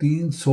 300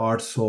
800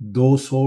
200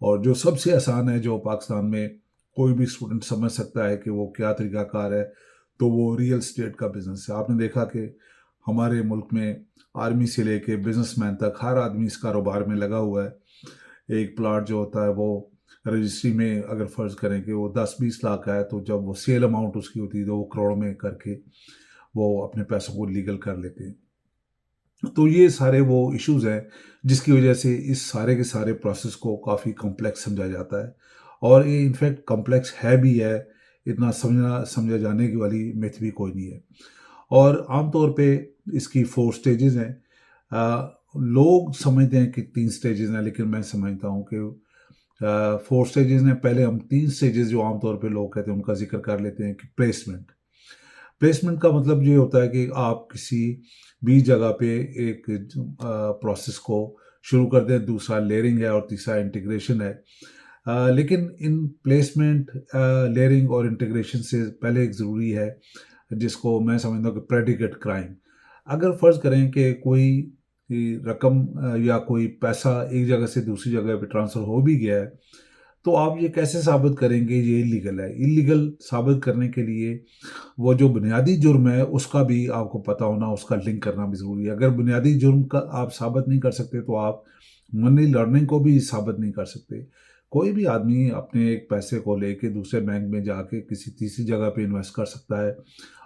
اور جو سب سے آسان ہے، جو پاکستان میں کوئی بھی اسٹوڈنٹ سمجھ سکتا ہے کہ وہ کیا طریقہ کار ہے، تو وہ ریئل اسٹیٹ کا بزنس ہے۔ آپ نے دیکھا کہ ہمارے ملک میں آرمی سے لے کے بزنس مین تک ہر آدمی اس کاروبار میں لگا ہوا ہے۔ ایک پلاٹ جو ہوتا ہے وہ رجسٹری میں اگر فرض کریں کہ وہ 10-20 لاکھ کا ہے، تو جب وہ سیل اماؤنٹ اس کی ہوتی ہے تو وہ کروڑوں میں کر کے وہ اپنے پیسوں کو لیگل کر لیتے ہیں۔ تو یہ سارے وہ ایشوز ہیں جس کی وجہ سے اس سارے کے سارے پروسیس کو کافی کمپلیکس سمجھا جاتا ہے، اور یہ انفیکٹ کمپلیکس ہے بھی ہے، اتنا سمجھا جانے کی والی میتھ بھی کوئی نہیں ہے۔ اور عام طور پہ اس کی 4 سٹیجز ہیں۔ لوگ سمجھتے ہیں کہ 3 سٹیجز ہیں، لیکن میں سمجھتا ہوں کہ 4 سٹیجز ہیں۔ پہلے ہم 3 سٹیجز جو عام طور پہ لوگ کہتے ہیں ان کا ذکر کر لیتے ہیں کہ پلیسمنٹ کا مطلب یہ ہوتا ہے کہ آپ کسی بھی جگہ پہ ایک پروسیس کو شروع کر دیں، دوسرا لیئرنگ ہے اور تیسرا انٹیگریشن ہے۔ لیکن ان پلیسمنٹ، لیئرنگ اور انٹیگریشن سے پہلے ایک ضروری ہے جس کو میں سمجھتا ہوں کہ پریڈیکیٹ کرائم۔ اگر فرض کریں کہ کوئی رقم یا کوئی پیسہ ایک جگہ سے دوسری جگہ پہ ٹرانسفر ہو بھی گیا ہے، تو آپ یہ کیسے ثابت کریں گے یہ اللیگل ہے؟ اللیگل ثابت کرنے کے لیے وہ جو بنیادی جرم ہے اس کا بھی آپ کو پتہ ہونا، اس کا لنک کرنا بھی ضروری ہے۔ اگر بنیادی جرم کا آپ ثابت نہیں کر سکتے تو آپ منی لانڈرنگ کو بھی ثابت نہیں کر سکتے۔ کوئی بھی آدمی اپنے ایک پیسے کو لے کے دوسرے بینک میں جا کے کسی تیسری جگہ پہ انویسٹ کر سکتا ہے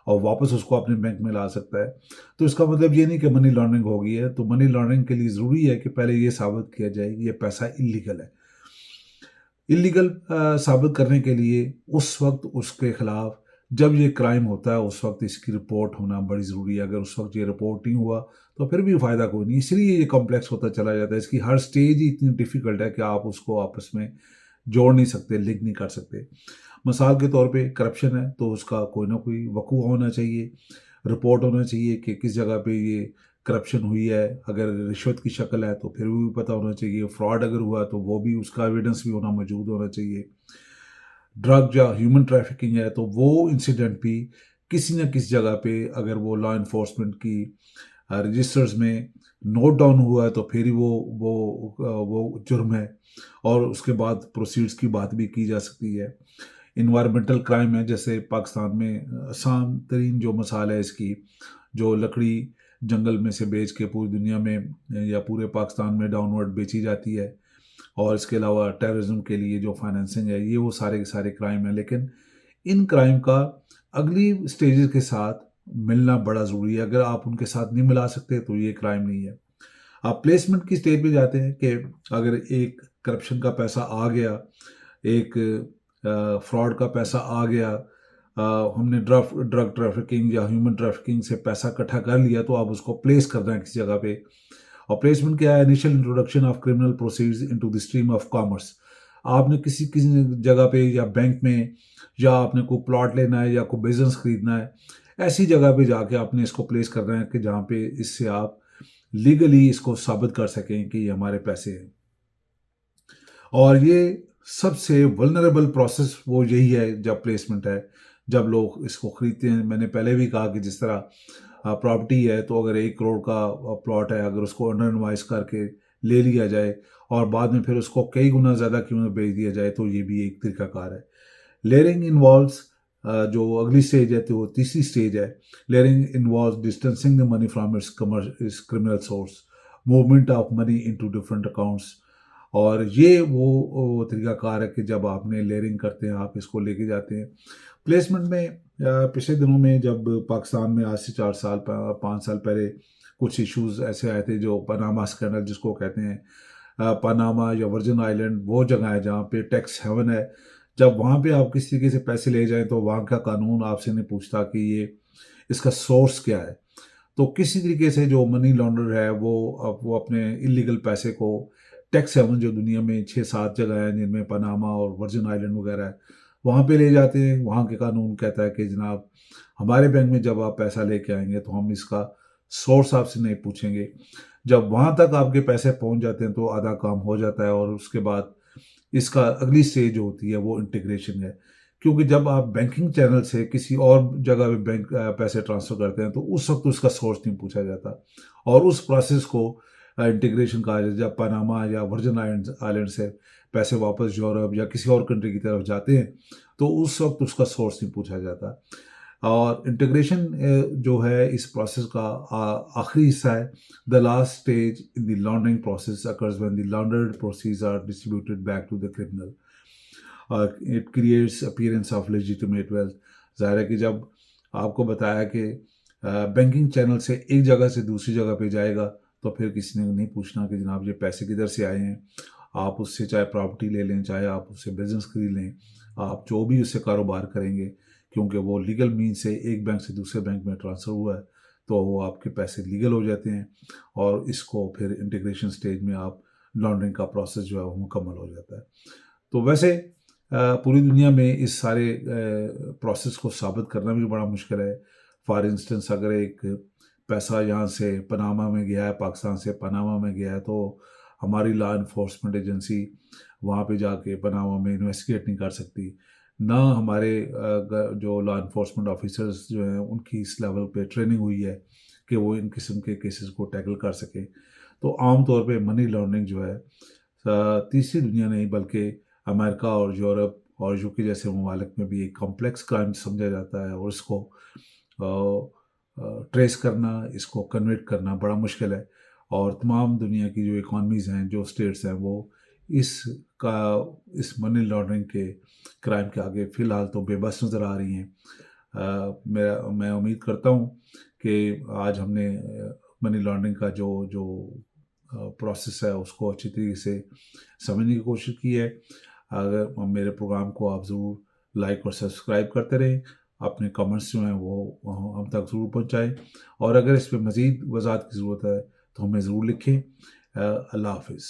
اور واپس اس کو اپنے بینک میں لا سکتا ہے، تو اس کا مطلب یہ نہیں کہ منی لانڈرنگ ہو گئی ہے۔ تو منی لانڈرنگ کے لیے ضروری ہے کہ پہلے یہ ثابت کیا جائے کہ یہ پیسہ اللیگل ہے۔ اللیگل ثابت کرنے کے لیے اس وقت اس کے خلاف جب یہ کرائم ہوتا ہے اس وقت اس کی رپورٹ ہونا بڑی ضروری ہے۔ اگر اس وقت یہ رپورٹ نہیں ہوا تو پھر بھی فائدہ کوئی نہیں، اس لیے یہ کمپلیکس ہوتا چلا جاتا ہے۔ اس کی ہر سٹیج ہی اتنی ڈیفیکلٹ ہے کہ آپ اس کو آپس میں جوڑ نہیں سکتے، لنک نہیں کر سکتے۔ مثال کے طور پہ کرپشن ہے تو اس کا کوئی نہ کوئی وقوع ہونا چاہیے، رپورٹ ہونا چاہیے کہ کس جگہ پہ یہ کرپشن ہوئی ہے۔ اگر رشوت کی شکل ہے تو پھر بھی پتہ ہونا چاہیے، فراڈ اگر ہوا تو وہ بھی اس کا ایویڈنس بھی موجود ہونا چاہیے۔ ڈرگ یا ہیومن ٹریفکنگ ہے تو وہ انسیڈنٹ بھی کسی نہ کسی جگہ پہ اگر وہ لا انفورسمنٹ کی رجسٹرز میں نوٹ ڈاؤن ہوا ہے تو پھر ہی وہ جرم ہے، اور اس کے بعد پروسیڈز کی بات بھی کی جا سکتی ہے۔ انوائرمنٹل کرائم ہے، جیسے پاکستان میں آسان ترین جو مثال ہے اس کی، جو لکڑی جنگل میں سے بیچ کے پوری دنیا میں یا پورے پاکستان میں ڈاؤن ورڈ بیچی جاتی ہے، اور اس کے علاوہ ٹیررزم کے لیے جو فائنینسنگ ہے، یہ وہ سارے کے سارے کرائم ہیں۔ لیکن ان کرائم کا اگلی سٹیجز کے ساتھ ملنا بڑا ضروری ہے۔ اگر آپ ان کے ساتھ نہیں ملا سکتے تو یہ کرائم نہیں ہے۔ آپ پلیسمنٹ کی سٹیج پہ جاتے ہیں کہ اگر ایک کرپشن کا پیسہ آ گیا، ایک فراڈ کا پیسہ آ گیا، ہم نے ڈرگ ٹریفکنگ یا ہیومن ٹریفکنگ سے پیسہ اکٹھا کر لیا، تو آپ اس کو پلیس کر رہے ہیں کسی جگہ پہ۔ اور پلیسمنٹ کیا ہے؟ Initial introduction of criminal proceeds into the stream of commerce. آپ نے کسی جگہ پہ یا بینک میں، یا آپ نے کوئی پلاٹ لینا ہے یا کوئی بزنس خریدنا ہے، ایسی جگہ پہ جا کے آپ نے اس کو پلیس کر رہے ہیں کہ جہاں پہ اس سے آپ لیگلی اس کو ثابت کر سکیں کہ یہ ہمارے پیسے ہیں۔ اور یہ سب سے ولنریبل پروسیس وہ یہی ہے جب پلیسمنٹ ہے، جب لوگ اس کو خریدتے ہیں۔ میں نے پہلے بھی کہا کہ جس طرح پراپرٹی ہے، تو اگر 1 کروڑ کا پلاٹ ہے، اگر اس کو انڈر انوائز کر کے لے لیا جائے اور بعد میں پھر اس کو کئی گنا زیادہ قیمت بیچ دیا جائے، تو یہ بھی ایک طریقہ کار ہے۔ لیئرنگ انوالوز، جو اگلی سٹیج ہے تو وہ تیسری سٹیج ہے۔ Layering involves distancing the money from its criminal source, movement of money into different accounts. اور یہ وہ طریقہ کار ہے کہ جب آپ نے لیئرنگ کرتے ہیں، آپ اس کو لے کے جاتے ہیں۔ پلیسمنٹ میں پچھلے دنوں میں جب پاکستان میں آج سے 5 سال پہلے کچھ ایشوز ایسے آئے تھے، جو پاناما اسکینڈل جس کو کہتے ہیں، پاناما یا ورجن آئلینڈ وہ جگہ ہے جہاں پہ ٹیکس ہیون ہے۔ جب وہاں پہ آپ کسی طریقے سے پیسے لے جائیں تو وہاں کا قانون آپ سے نہیں پوچھتا کہ یہ اس کا سورس کیا ہے۔ تو کسی طریقے سے جو منی لانڈر ہے وہ اپنے اللیگل پیسے کو ٹیکس ہیون، جو دنیا میں 6-7 جگہ ہیں جن میں پاناما اور ورجن آئلینڈ وغیرہ ہے، وہاں پہ لے جاتے ہیں۔ وہاں کے قانون کہتا ہے کہ جناب ہمارے بینک میں جب آپ پیسہ لے کے آئیں گے تو ہم اس کا سورس آپ سے نہیں پوچھیں گے۔ جب وہاں تک آپ کے پیسے پہنچ جاتے ہیں تو آدھا کام ہو جاتا ہے، اور اس کے بعد اس کا اگلی سٹیج جو ہوتی ہے وہ انٹیگریشن ہے۔ کیونکہ جب آپ بینکنگ چینل سے کسی اور جگہ پہ بینک پیسے ٹرانسفر کرتے ہیں تو اس وقت اس کا سورس نہیں پوچھا جاتا، اور اس پروسیس کو انٹیگریشن کہا جاتا ہے۔ جب پاناما یا ورجن آئلینڈ سے پیسے واپس یورپ یا کسی اور کنٹری کی طرف جاتے ہیں تو اس وقت اس کا سورس نہیں پوچھا جاتا. اور انٹیگریشن جو ہے اس پروسیس کا آخری حصہ ہے. The last stage in the laundering process occurs when the laundered proceeds are distributed back to the criminal. It creates appearance of legitimate wealth. ظاہر ہے کہ جب آپ کو بتایا کہ بینکنگ چینل سے ایک جگہ سے دوسری جگہ پہ جائے گا تو پھر کسی نے نہیں پوچھنا کہ جناب یہ پیسے کدھر سے آئے ہیں. آپ اس سے چاہے پراپرٹی لے لیں، چاہے آپ اس سے بزنس خرید لیں، آپ جو بھی اس سے کاروبار کریں گے، کیونکہ وہ لیگل مین سے ایک بینک سے دوسرے بینک میں ٹرانسفر ہوا ہے تو وہ آپ کے پیسے لیگل ہو جاتے ہیں. اور اس کو پھر انٹیگریشن سٹیج میں آپ لانڈرنگ کا پروسیس جو ہے وہ مکمل ہو جاتا ہے. تو ویسے پوری دنیا میں اس سارے پروسیس کو ثابت کرنا بھی بڑا مشکل ہے. فار انسٹنس اگر ایک پیسہ یہاں سے پاناما میں گیا ہے، پاکستان سے پاناما میں گیا ہے، تو ہماری لا انفورسمنٹ ایجنسی وہاں پہ جا کے پاناما میں انویسٹیگیٹ نہیں کر سکتی، نہ ہمارے جو لا انفورسمنٹ آفیسرز جو ہیں ان کی اس لیول پہ ٹریننگ ہوئی ہے کہ وہ ان قسم کے کیسز کو ٹیکل کر سکے. تو عام طور پہ منی لانڈرنگ جو ہے تیسری دنیا نہیں بلکہ امریکہ اور یورپ اور UK جیسے ممالک میں بھی ایک کمپلیکس کرائم سمجھا جاتا ہے، اور اس کو ٹریس کرنا، اس کو کنویٹ کرنا بڑا مشکل ہے. اور تمام دنیا کی جو اکانومیز ہیں، جو اسٹیٹس ہیں، وہ اس کا اس منی لانڈرنگ کے کرائم کے آگے فی الحال تو بے بس نظر آ رہی ہیں. میں امید کرتا ہوں کہ آج ہم نے منی لانڈرنگ کا جو پروسیس ہے اس کو اچھی طریقے سے سمجھنے کی کوشش کی ہے. اگر میرے پروگرام کو آپ ضرور لائک اور سبسکرائب کرتے رہیں، اپنے کمنٹس جو ہیں وہ ہم تک ضرور پہنچائیں، اور اگر اس پہ مزید وضاحت کی ضرورت ہے تو ہمیں ضرور لکھیں. اللہ حافظ.